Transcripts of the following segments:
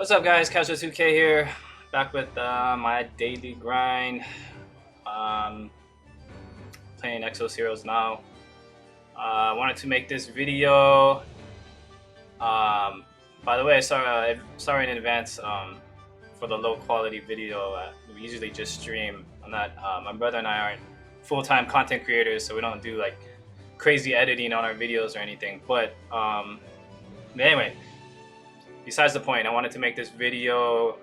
What's up, guys? Casual2K here, back with my daily grind. Playing Exos Heroes now. I wanted to make this video. By the way, sorry in advance for the low quality video. We usually just stream. I'm not. My brother and I aren't full-time content creators, so we don't do like crazy editing on our videos or anything. But anyway. Besides the point, I wanted to make this video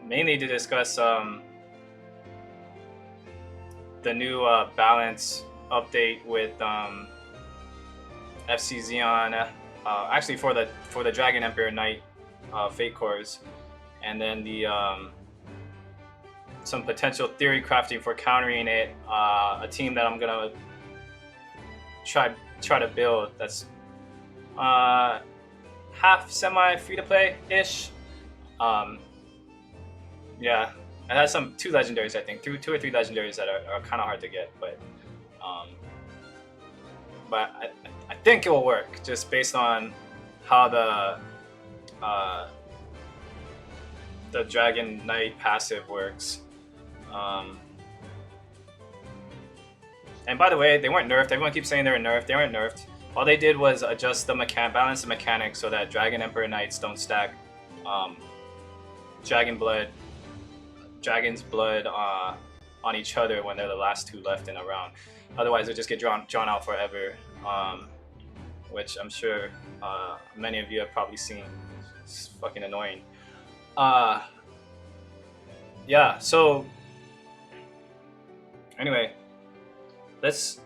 mainly to discuss the new balance update with FC Zeon, actually for the Dragon Emperor Knight Fate cores, and then the some potential theory crafting for countering it. A team that I'm gonna try to build that's half semi free to play ish. Yeah, it has two legendaries, I think, two or three legendaries that are kind of hard to get, but I think it will work just based on how the Dragon Knight passive works. And by the way, they weren't nerfed. Everyone keeps saying they were nerfed. They weren't nerfed. All they did was adjust the balance the mechanics so that Dragon Emperor Knights don't stack Dragon's blood on each other when they're the last two left in a round. Otherwise, they just get drawn out forever, which I'm sure many of you have probably seen. It's fucking annoying. Yeah. So anyway, let's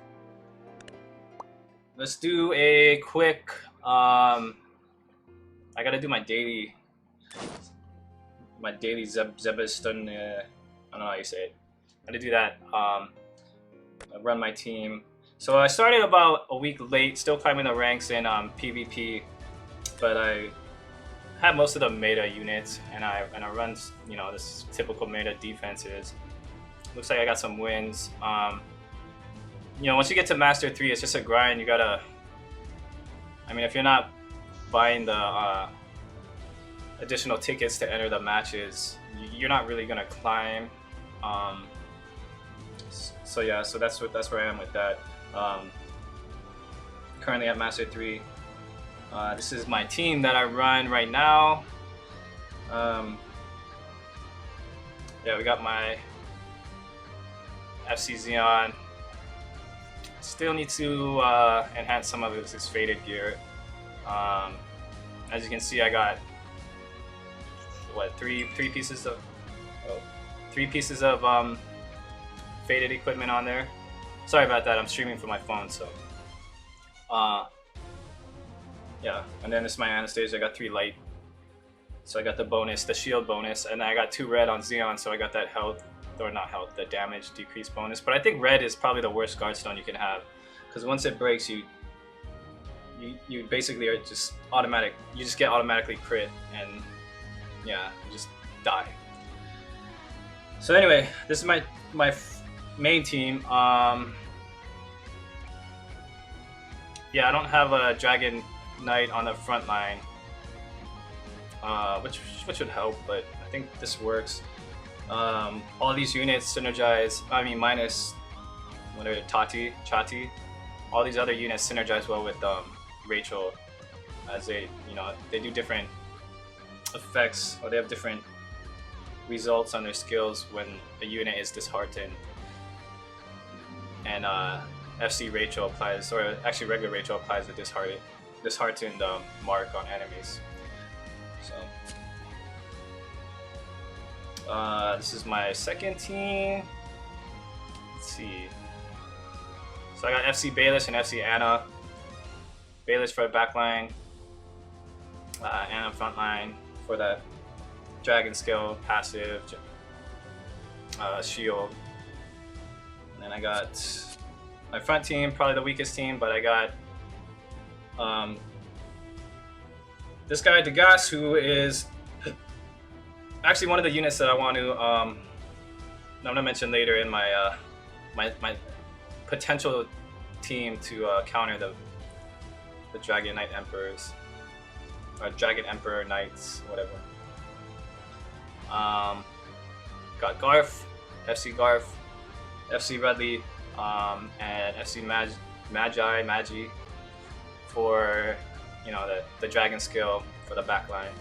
do a quick. I gotta do my daily Zebestun. I don't know how you say it. I gotta do that. I run my team. So I started about a week late, still climbing the ranks in PvP, but I had most of the meta units, and I run this typical meta defenses. Looks like I got some wins. Once you get to Master 3, it's just a grind. You gotta... I mean, if you're not buying the additional tickets to enter the matches, you're not really gonna climb. So yeah, so that's where I am with that. Currently at Master 3. This is my team that I run right now. Yeah, we got my FC Zeon. Still need to enhance some of his faded gear. As you can see, I got what three pieces of faded equipment on there. Sorry about that. I'm streaming from my phone, so yeah. And then this is my Anastasia. I got 3 light, so I got the bonus, the shield bonus, and then I got 2 red on Zeon, so I got that health. Or not health, the damage decrease bonus. But I think red is probably the worst guard stone you can have, because once it breaks, you basically are just automatic. You just get automatically crit, and yeah, you just die. So anyway, this is my main team. Yeah, I don't have a Dragon Knight on the front line, which would help, but I think this works. All these units synergize, minus whatever, Chati. All these other units synergize well with Rachel, as they do different effects, or they have different results on their skills when a unit is disheartened. And FC Rachel applies, or actually regular Rachel applies the disheartened mark on enemies. So. This is my second team. Let's see. So I got FC Baelish and FC Anna. Baelish for the backline. Anna frontline for that dragon skill, passive, shield. And then I got my front team, probably the weakest team, but I got this guy Degas, who is actually one of the units that I want to I'm gonna mention later in my my potential team to counter the Dragon Knight Emperors. or Dragon Emperor Knights, whatever. Got Garf, FC Garf, FC Redley, and FC Magi for, you know, the dragon skill for the backline.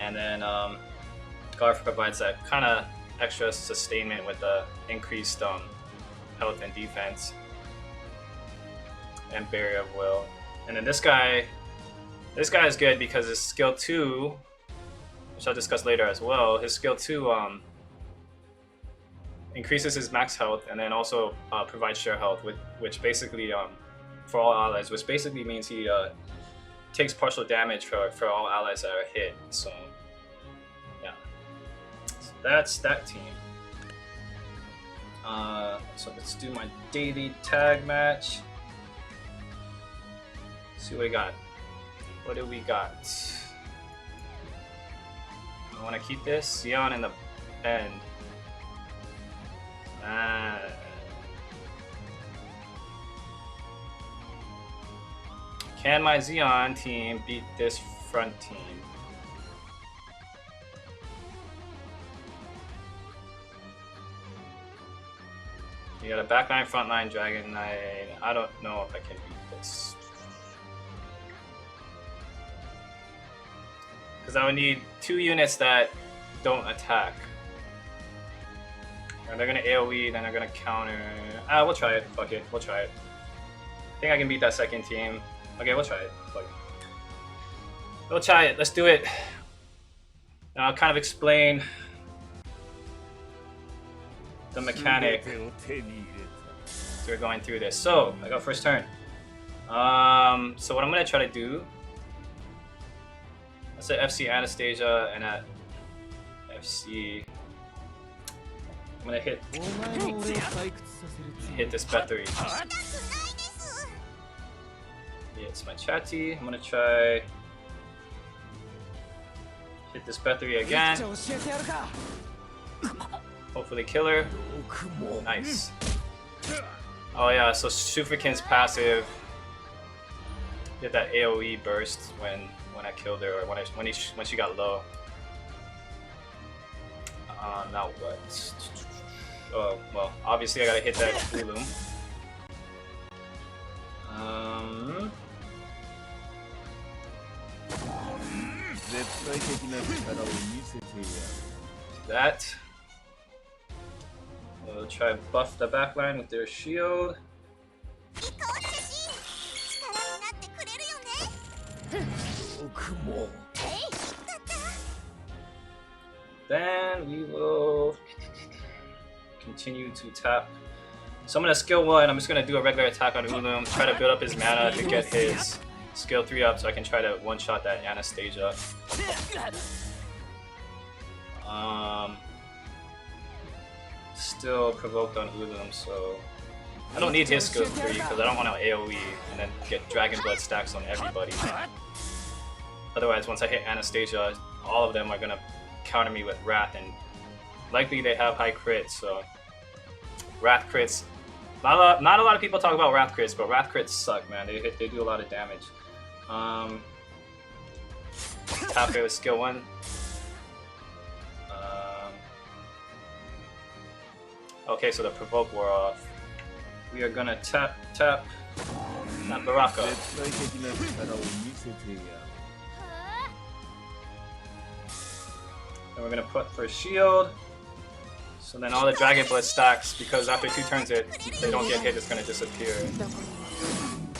And then Garf provides that kind of extra sustainment with the increased health and defense and Barrier of Will. And then this guy is good because his skill 2, which I'll discuss later as well, his skill 2 increases his max health and then also provides share health, which basically for all allies, which basically means he takes partial damage for all allies that are hit. So yeah, so that's that team. So let's do my daily tag match. See what we got. What do we got? I want to keep this Zeon in the end. Can my Zeon team beat this front team? You got a backline, frontline, Dragon Knight. I don't know if I can beat this. Because I would need 2 units that don't attack. And they're gonna AoE, then they're gonna counter. We'll try it. Fuck it. We'll try it. I think I can beat that second team. Okay, we'll try it. Fuck it. We'll try it. Let's do it. And I'll kind of explain the mechanic. So we're going through this. So I got first turn. So what I'm gonna try to do. Let's say FC Anastasia and at FC. I'm gonna hit this battery. Yeah, it's my chatty. I'm gonna try hit this battery again. Hopefully kill her. Nice. Oh yeah, so Shufukin's passive did that AoE burst when I killed her, or when she got low. Now what? Oh well, obviously I gotta hit that Ulum. That. We'll try to buff the backline with their shield. Then we will continue to tap. So I'm gonna skill 1. I'm just gonna do a regular attack on Ulum, try to build up his mana to get his skill 3 up so I can try to one-shot that Anastasia. Still provoked on Ulum, so I don't need his skill 3 because I don't want to AoE and then get Dragon Blood stacks on everybody. Otherwise, once I hit Anastasia, all of them are gonna counter me with Wrath, and likely they have high crits, so Wrath crits. Not a lot of people talk about Wrath crits, but Wrath crits suck, man. They do a lot of damage. Tap it with skill 1. Okay, so the provoke wore off. We are gonna tap that Baraka. And we're gonna put for shield. So then all the Dragon Blood stacks, because after 2 turns they don't get hit, it's gonna disappear.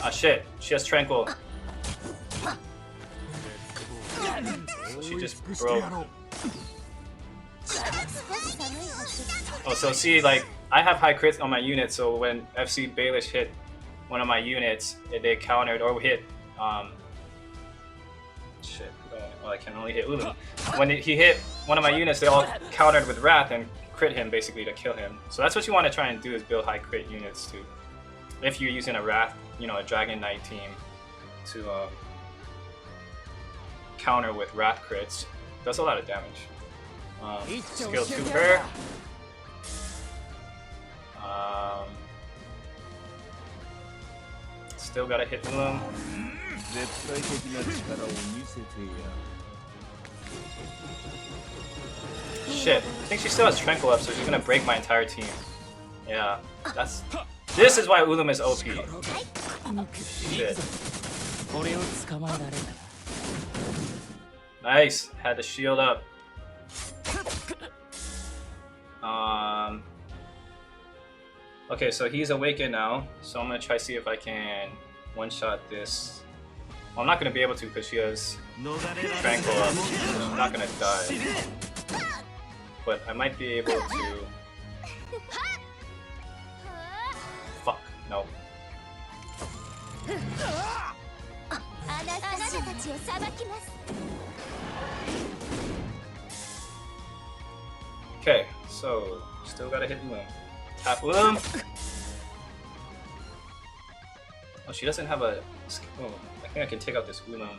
Ah shit, she has Tranquil. So she just broke. Oh, so see, like, I have high crits on my units, so when FC Baelish hit one of my units, they countered or hit, shit, well, I can only hit Ulum. When he hit one of my units, they all countered with Wrath and crit him, basically, to kill him. So that's what you want to try and do, is build high crit units too. If you're using a Wrath, you know, a Dragon Knight team to counter with Wrath crits, does a lot of damage. Skill 2 her. Still gotta hit Ulum. Shit, I think she still has Tranquil up, so she's gonna break my entire team. Yeah, that's... This is why Ulum is OP. Shit. Nice, had the shield up. Okay, so he's awakened now, so I'm gonna try to see if I can one-shot this. Well, I'm not gonna be able to because she has Tranquil up, so she's not gonna die. But I might be able to... Fuck, no. Okay, so still gotta hit Ulum. Tap Ulum! Oh, she doesn't have a... Oh, I think I can take out this Ulum.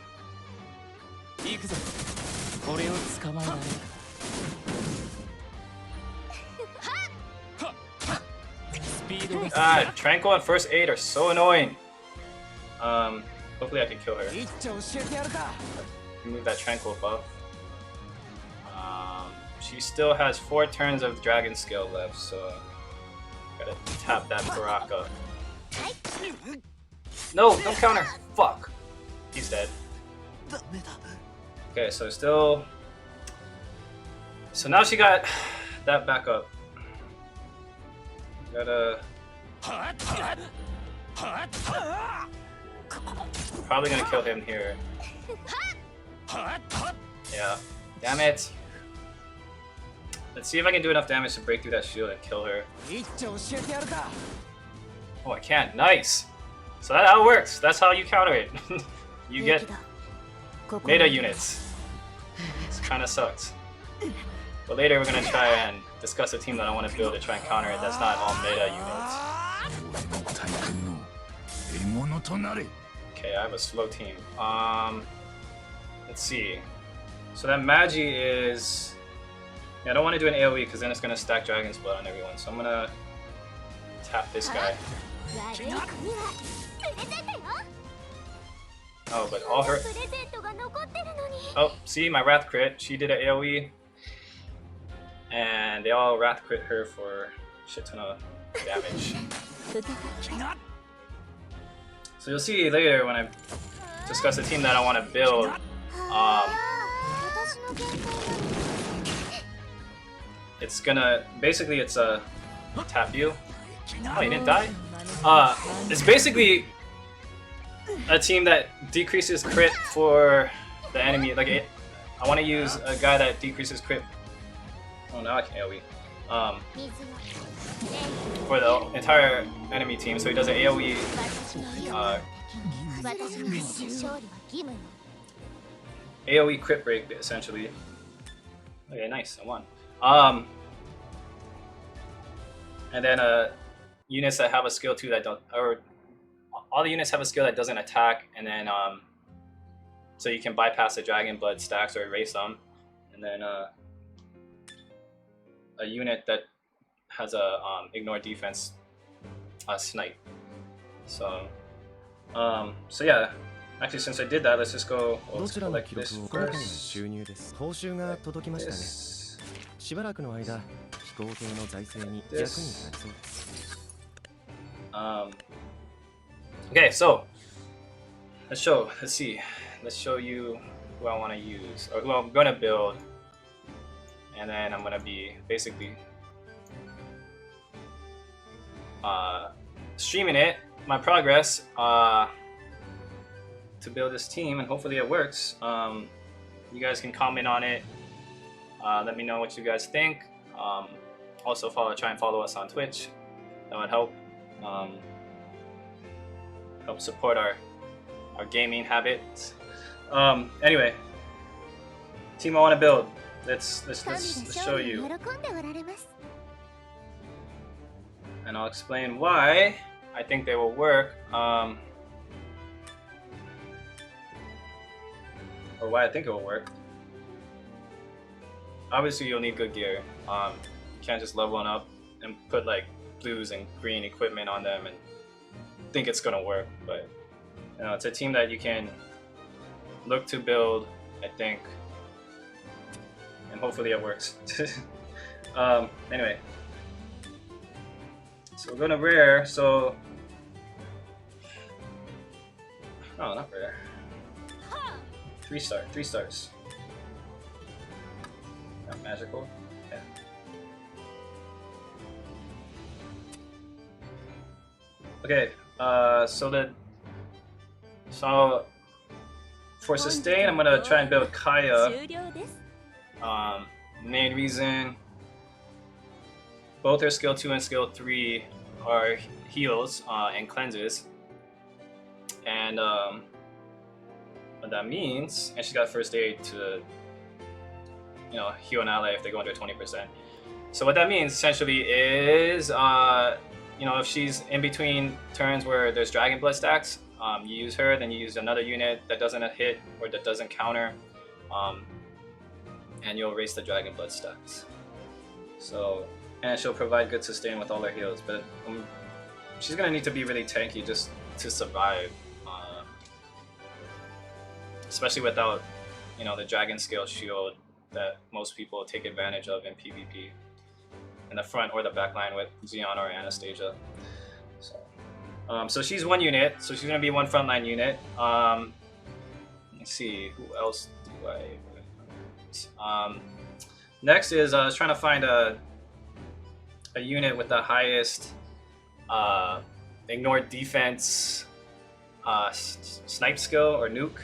Ah, Tranquil and First Aid are so annoying. Hopefully I can kill her. Remove that Tranquil buff. She still has 4 turns of Dragon Scale left, so gotta tap that Baraka. No, don't counter. Fuck. He's dead. Okay, so still. So now she got that back up. Gotta. Probably gonna kill him here. Yeah. Damn it. Let's see if I can do enough damage to break through that shield and kill her. Oh, I can't. Nice. So that's how it works. That's how you counter it. You get meta units. This kind of sucks. But later we're gonna try and discuss a team that I want to build to try and counter it. That's not all meta units. Okay, I have a slow team. Let's see. So that Magi is... Yeah, I don't want to do an AoE because then it's gonna stack Dragon's Blood on everyone. So I'm gonna tap this guy. Oh, but all her... Oh, see, my Wrath crit. She did an AoE. And they all Wrath crit her for a shit ton of damage. So you'll see later when I discuss a team that I want to build. It's gonna... Basically, it's a... Tap you. Oh, you didn't die? It's basically a team that decreases crit for the enemy. Like, I want to use a guy that decreases crit. Oh, now I can AoE. For the entire enemy team, so he does an AoE. AoE Crit Break, essentially. Okay, nice, I won. And then units that have a skill too that don't, or all the units have a skill that doesn't attack, and then so you can bypass the Dragon Blood stacks or erase them, and then a unit that has a ignore defense snipe. So so yeah, actually since I did that, let's just go. Well, let's collect this first. This. Okay, so let's see. Let's show you who I want to use, or who I'm gonna build, and then I'm gonna be basically streaming it, my progress, to build this team, and hopefully it works. You guys can comment on it. Let me know what you guys think. Also try and follow us on Twitch. That would help. Help support our gaming habits. Anyway, team I want to build. Let's show you, and I'll explain why I think they will work, or why I think it will work. Obviously, you'll need good gear. You can't just level one up and put like blues and green equipment on them and think it's gonna work. But You know, it's a team that you can look to build, I think, and hopefully it works. Anyway, so we're gonna rare. So, oh, not rare. 3-star, 3 stars. Not magical. Yeah. Okay. So for sustain, I'm gonna try and build Kaya. Main reason, both her skill 2 and skill 3 are heals and cleanses, and what that means, and she's got first aid to, you know, heal an ally if they go under 20%. So what that means essentially is, you know, if she's in between turns where there's Dragon Blood stacks, you use her, then you use another unit that doesn't hit or that doesn't counter, and you'll erase the Dragon Blood stacks. So, and she'll provide good sustain with all her heals, but she's gonna need to be really tanky just to survive, especially without, you know, the Dragon Scale Shield that most people take advantage of in PvP, in the front or the backline with Zeon or Anastasia. So she's one unit, so she's gonna be one frontline unit. Let's see, who else do I? Next is I was trying to find a unit with the highest ignore defense snipe skill or nuke.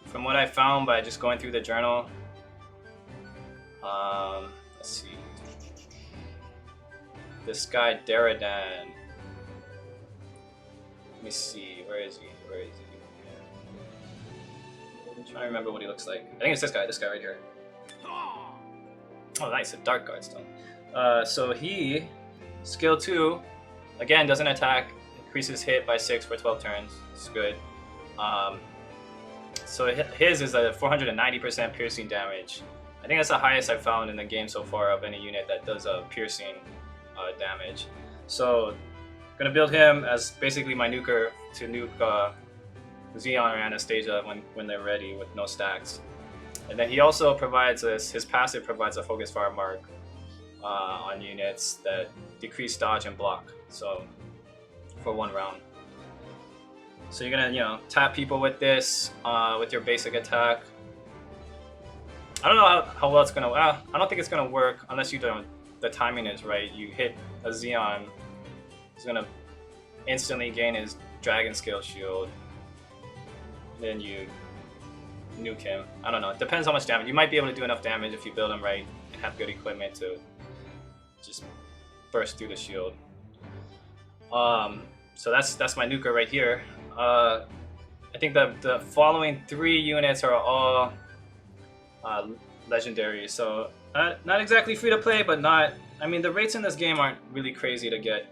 From what I found by just going through the journal, let's see, this guy Deradan. Let me see, where is he? Where is he? I'm trying to remember what he looks like. I think it's this guy right here. Oh, nice, a Dark Guard stone. So he, skill 2, again, doesn't attack, increases hit by 6 for 12 turns. It's good. So his is a 490% piercing damage. I think that's the highest I've found in the game so far of any unit that does piercing damage. So I'm gonna build him as basically my nuker to nuke Zeon or Anastasia when they're ready with no stacks. And then he also provides his passive provides a focus fire mark on units that decrease dodge and block. So for 1 round. So you're gonna, you know, tap people with this, with your basic attack. I don't know how well it's gonna. I don't think it's gonna work unless you don't. The timing is right. You hit a Zeon, he's gonna instantly gain his Dragon Scale Shield. Then you nuke him. I don't know. It depends how much damage. You might be able to do enough damage if you build him right and have good equipment to just burst through the shield. So that's my nuker right here. I think the following 3 units are all legendary, so not exactly free to play, but not. I mean, the rates in this game aren't really crazy to get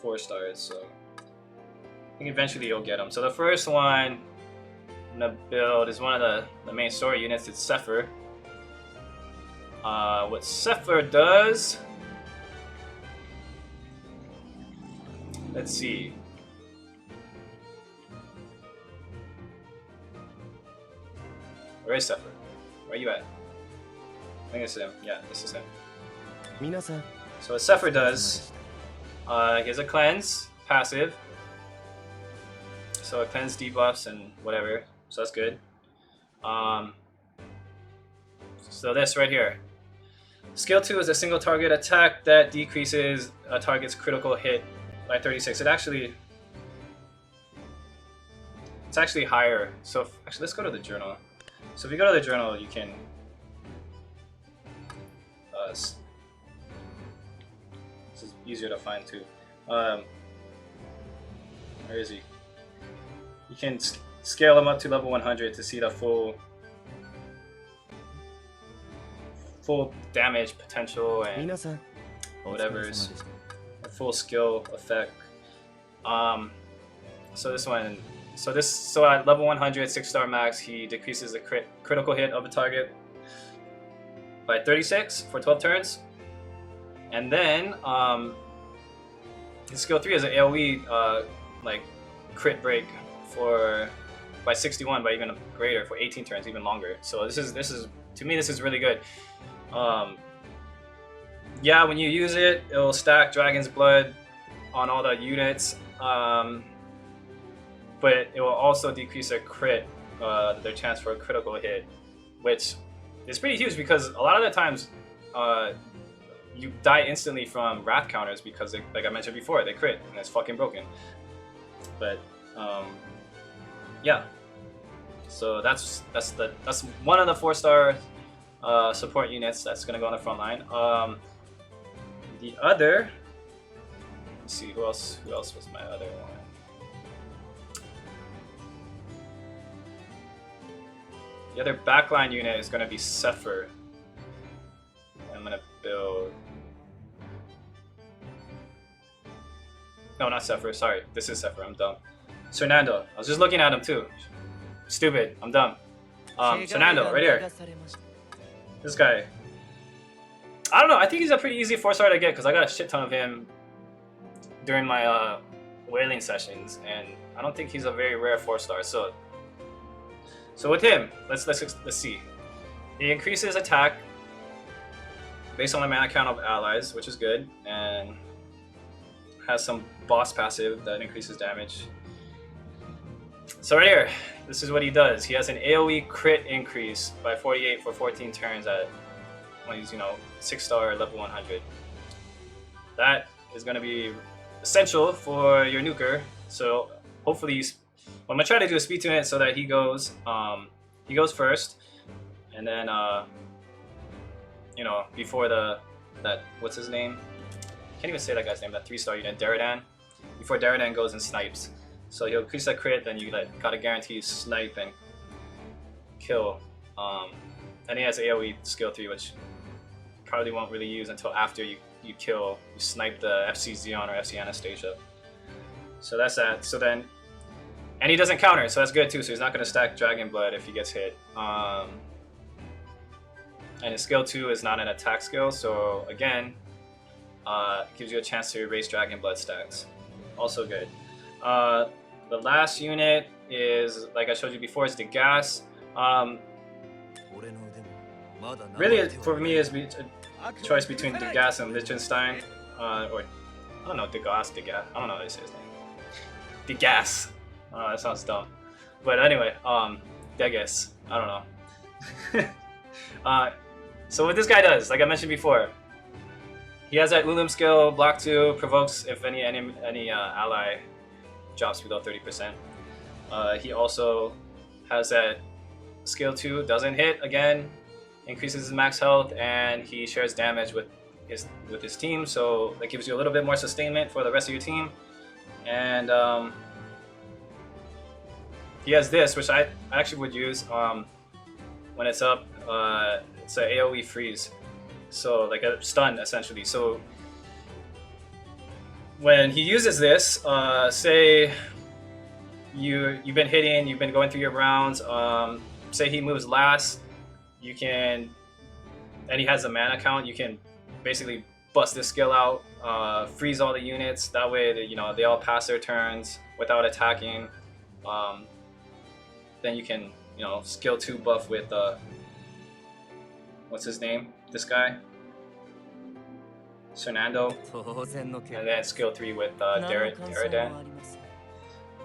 4 stars, so I think eventually you'll get them. So the first one I'm gonna build is one of the main story units. It's Sefer. What Sefer does? Let's see. Where is Sefer? Where are you at? I think it's him. Yeah, this is him. So what Sefer does, he has a cleanse, passive. So it cleanse debuffs and whatever. So that's good. So this right here. Skill 2 is a single target attack that decreases a target's critical hit by 36. It's actually higher. So actually, let's go to the journal. So if you go to the journal, you can this is easier to find too. Where is he? You can scale him up to level 100 to see the full damage potential and whatever's full skill effect. So this one, so at level 100, 6-star max, he decreases the critical hit of a target by 36 for 12 turns, and then his skill 3 is an AoE like crit break for by 61, by even greater for 18 turns, even longer. So this is to me this is really good. Yeah, when you use it, it will stack Dragon's Blood on all the units, but it will also decrease their crit, their chance for a critical hit, which is pretty huge because a lot of the times you die instantly from wrath counters because, like I mentioned before, they crit and it's fucking broken. But yeah, so that's one of the 4-star support units that's gonna go on the front line. The other, let's see, who else was my other one? The other backline unit is gonna be Sefer. I'm gonna build. No, not Sefer. Sorry, this is Sefer. I'm dumb. Sernando. I was just looking at him too. Stupid. I'm dumb. Sernando, right here. This guy. I don't know. I think he's a pretty easy 4-star to get because I got a shit ton of him during my whaling sessions, and I don't think he's a very rare 4-star. So with him, let's see. He increases attack based on the mana count of allies, which is good, and has some boss passive that increases damage. So right here, this is what he does. He has an AoE crit increase by 48 for 14 turns at when he's 6-star level 100. That is going to be essential for your nuker. So hopefully, I'm gonna try to do a speed tune it so that he goes first, and then before that what's his name? Can't even say that guy's name. That 3-star unit, Deradan. Before Deradan goes and snipes, so he'll increase that crit. Then you gotta guarantee snipe and kill. And he has AoE skill 3, which probably won't really use until after you snipe the FC Zeon or FC Anastasia. So that's that. So then. And he doesn't counter, so that's good too, so he's not going to stack Dragon Blood if he gets hit. And his skill 2 is not an attack skill, so again, it gives you a chance to erase Dragon Blood stats. Also good. The last unit is, like I showed you before, is Degas. Really, for me, is a choice between Degas and Liechtenstein. Or, I don't know, Degas. I don't know how to say his name. Degas. That sounds dumb. But anyway, Degas. I don't know. So what this guy does, like I mentioned before, he has that Ulum skill, block 2, provokes if any ally drops below 30%. He also has that skill 2, doesn't hit again, increases his max health, and he shares damage with his team, so that gives you a little bit more sustainment for the rest of your team. And he has this, which I actually would use when it's up. It's an AoE freeze, so like a stun essentially. So when he uses this, say you've been hitting, you've been going through your rounds. Say he moves last, you can, and he has a mana count. You can basically bust this skill out, freeze all the units. That way, they all pass their turns without attacking. Then you can, skill 2 buff with, what's his name? This guy? Sernando. And then skill 3 with Deradan.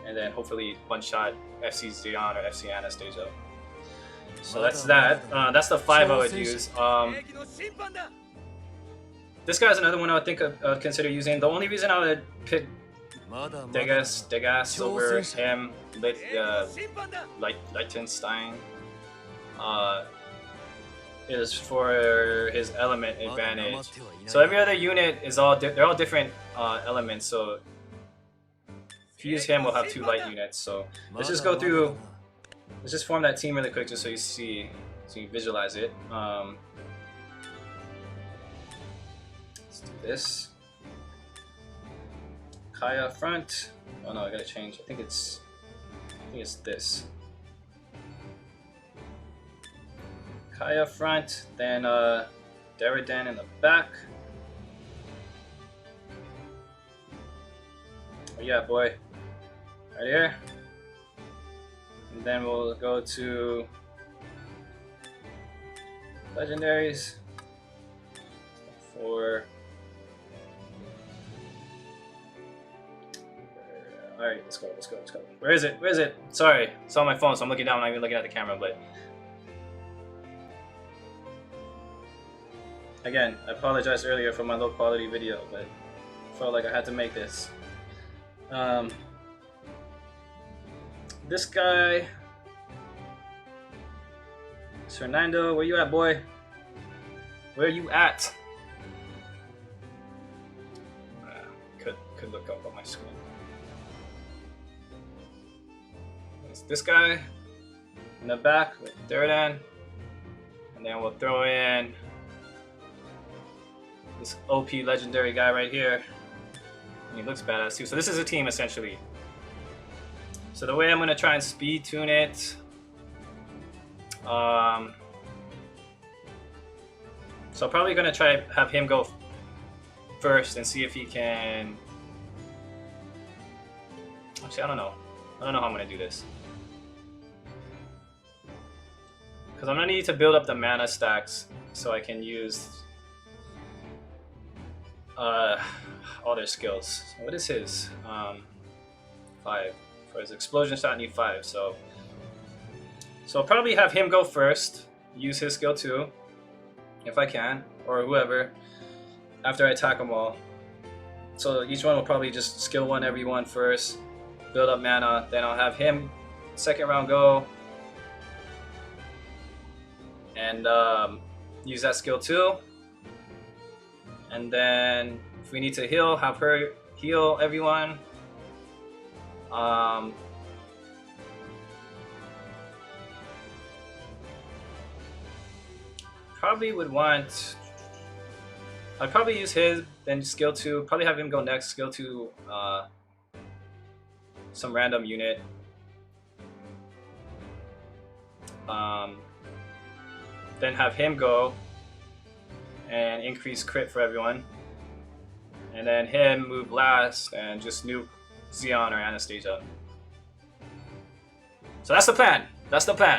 And then hopefully one-shot FC Zeon or FC Anastasia. So that's that. That's the 5 I would use. This guy's another one I would think of consider using. The only reason I would pick Degas over him, Liechtenstein, is for his element advantage. So every other unit is they're all different elements. So if you use him, we'll have 2 light units. So let's just go through. Let's just form that team really quick, just so you see, so you visualize it. Let's do this. Kaya front. Oh no, I gotta change. I think it's this. Kaya front, then Deradan in the back. Oh yeah, boy. right here. And then we'll go to legendaries for. Alright, let's go. Where is it? Sorry, it's on my phone, so I'm looking down, I'm not even looking at the camera, but. Again, I apologized earlier for my low quality video, but I felt like I had to make this. This guy. Sernando, where you at, boy? Where you at? Could look up on my screen. It's this guy in the back with Deradan, and then we'll throw in this OP legendary guy right here. And he looks badass too. So this is a team essentially. So the way I'm gonna try and speed tune it. So I'm probably gonna try have him go first and see if he can. Actually, I don't know how I'm gonna do this. Because I'm gonna need to build up the mana stacks so I can use all their skills. So what is his? 5. For his explosion shot, I need 5. So I'll probably have him go first, use his skill 2, if I can, or whoever, after I attack them all. So each one will probably just skill 1 everyone first, build up mana, then I'll have him second round go, and use that skill 2. And then if we need to heal, have her heal everyone. Probably would want. I'd probably use his, then skill 2. Probably have him go next, skill 2. Some random unit. Then have him go and increase crit for everyone. And then him move last and just nuke Zeon or Anastasia. So that's the plan.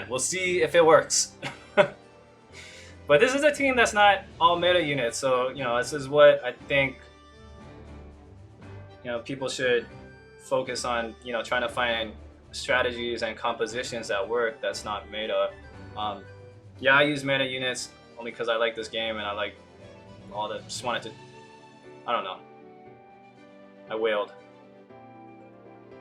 We'll see if it works. But this is a team that's not all meta units, so this is what I think people should focus on. Trying to find strategies and compositions that work. That's not meta. Yeah, I use meta units only because I like this game and I like all the. Just wanted to. I don't know. I wailed,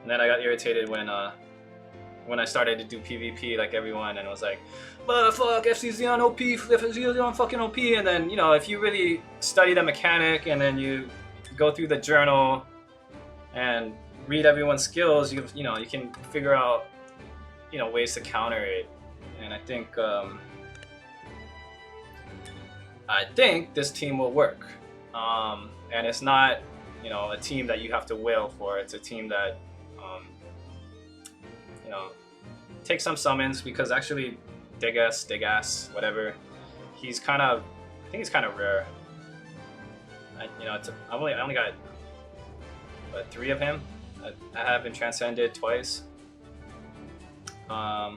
and then I got irritated when I started to do PvP like everyone, and was like, but fuck, FC Zeon OP, FC Zeon fucking OP, and then, if you really study the mechanic, and then you go through the journal, and read everyone's skills, you can figure out, ways to counter it, and I think this team will work, and it's not, a team that you have to wail for, it's a team that, take some summons, because actually Degas, whatever, he's kind of, I think he's kind of rare. I only got 3 of him. I have been transcended twice. Yeah.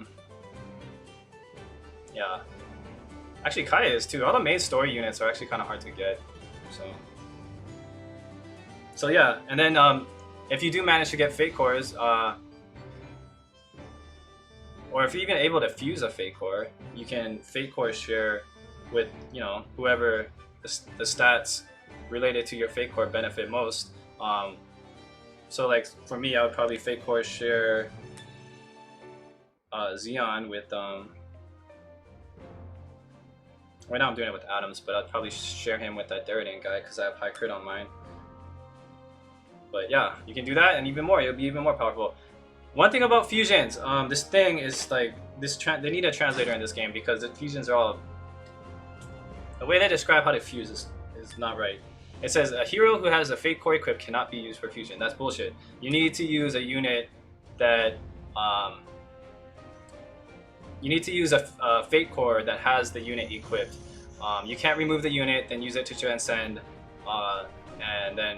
Actually, Kaya is too. All the main story units are actually kind of hard to get. So yeah, and then if you do manage to get Fate Cores, or if you're even able to fuse a Fate Core, you can Fate Core share with, whoever the stats related to your Fate Core benefit most. So like for me, I would probably Fate Core share Zeon with right now I'm doing it with Atoms, but I'd probably share him with that Deradan guy because I have high crit on mine. But yeah, you can do that and even more. You'll be even more powerful. One thing about fusions, this thing is like this. They need a translator in this game because the fusions are all. The way they describe how to fuse is not right. It says a hero who has a Fate Core equipped cannot be used for fusion. That's bullshit. You need to use a unit that. You need to use a Fate Core that has the unit equipped. You can't remove the unit, then use it to transcend, and then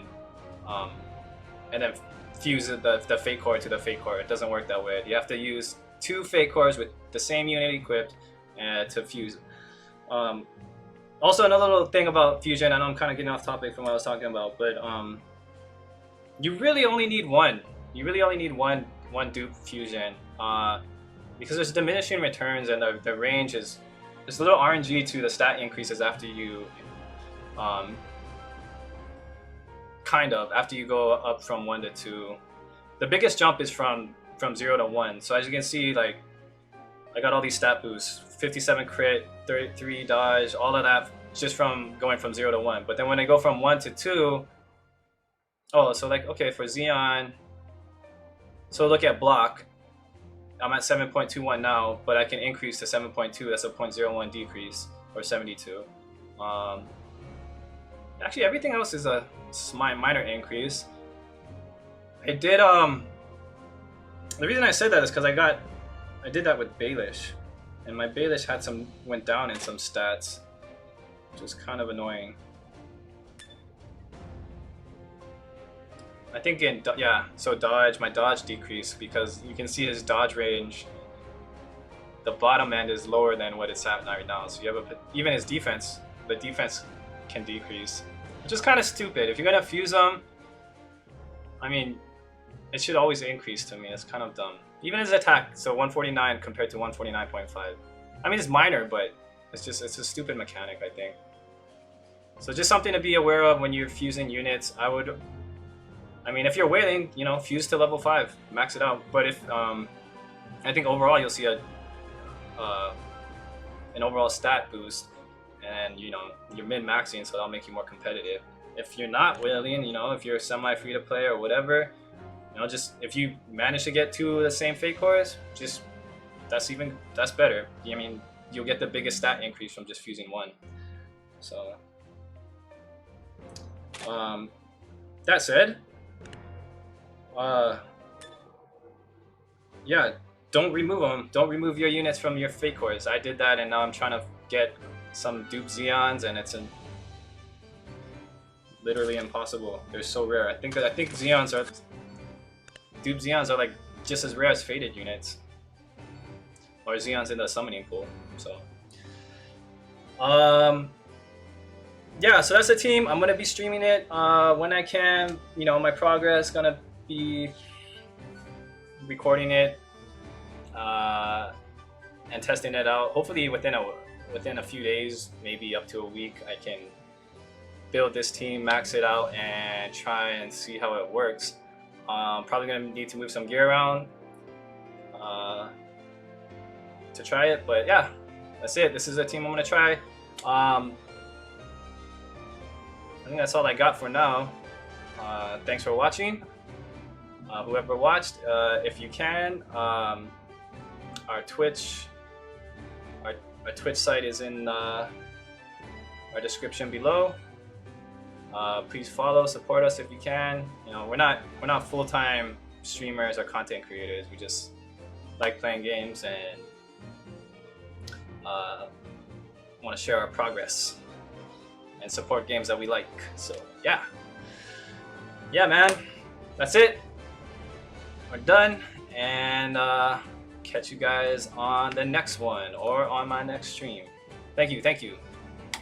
fuse the fake core to the fake core. It doesn't work that way. You have to use 2 fake cores with the same unit equipped to fuse. Also, another little thing about fusion. I know I'm kind of getting off topic from what I was talking about, but you really only need one. You really only need one dupe fusion because there's diminishing returns and the range is there's a little RNG to the stat increases after you after you go up from 1 to 2. The biggest jump is from 0 to 1. So as you can see, like I got all these stat boosts, 57 crit, 33 dodge, all of that just from going from 0 to 1. But then when I go from 1 to 2, oh, so like, okay, for Zeon, so look at block, I'm at 7.21 now, but I can increase to 7.2, that's a 0.01 decrease, or 72. Actually, everything else is a minor increase. I did, the reason I said that is because I did that with Baelish, and my Baelish went down in some stats, which is kind of annoying. I think so dodge, my dodge decreased because you can see his dodge range, the bottom end is lower than what it's at right now. So you have even his defense, the defense can decrease, which is kind of stupid. If you're gonna fuse them, I mean, it should always increase to me. It's kind of dumb. Even his attack, so 149 compared to 149.5. I mean, it's minor, but it's a stupid mechanic, I think. So just something to be aware of when you're fusing units. I mean, if you're wailing, you know, fuse to level 5, max it out. But if, I think overall you'll see an overall stat boost, and you know, you're min-maxing, so that'll make you more competitive. If you're not wailing, you know, if you're semi-free to play or whatever, you know, just if you manage to get 2 of the same fake cores, that's better. I mean, you'll get the biggest stat increase from just fusing 1. So, that said, yeah, don't remove them. Don't remove your units from your fake cores. I did that, and now I'm trying to get some dupe Zeons, and it's literally impossible. They're so rare. I think dupe Zeons are like just as rare as faded units, or Zeons in the summoning pool. So, yeah, so that's the team. I'm gonna be streaming it when I can. You know, my progress, gonna be recording it and testing it out. Hopefully within a few days, maybe up to a week, I can build this team, max it out, and try and see how it works. Probably gonna need to move some gear around to try it, but yeah, that's it. This is a team I'm gonna try. I think that's all I got for now. Thanks for watching. Whoever watched, if you can, our Twitch site is in our description below. Please follow, support us if you can. You know, we're not full-time streamers or content creators. We just like playing games and want to share our progress and support games that we like. So yeah, man, that's it. We're done, and catch you guys on the next one or on my next stream. Thank you.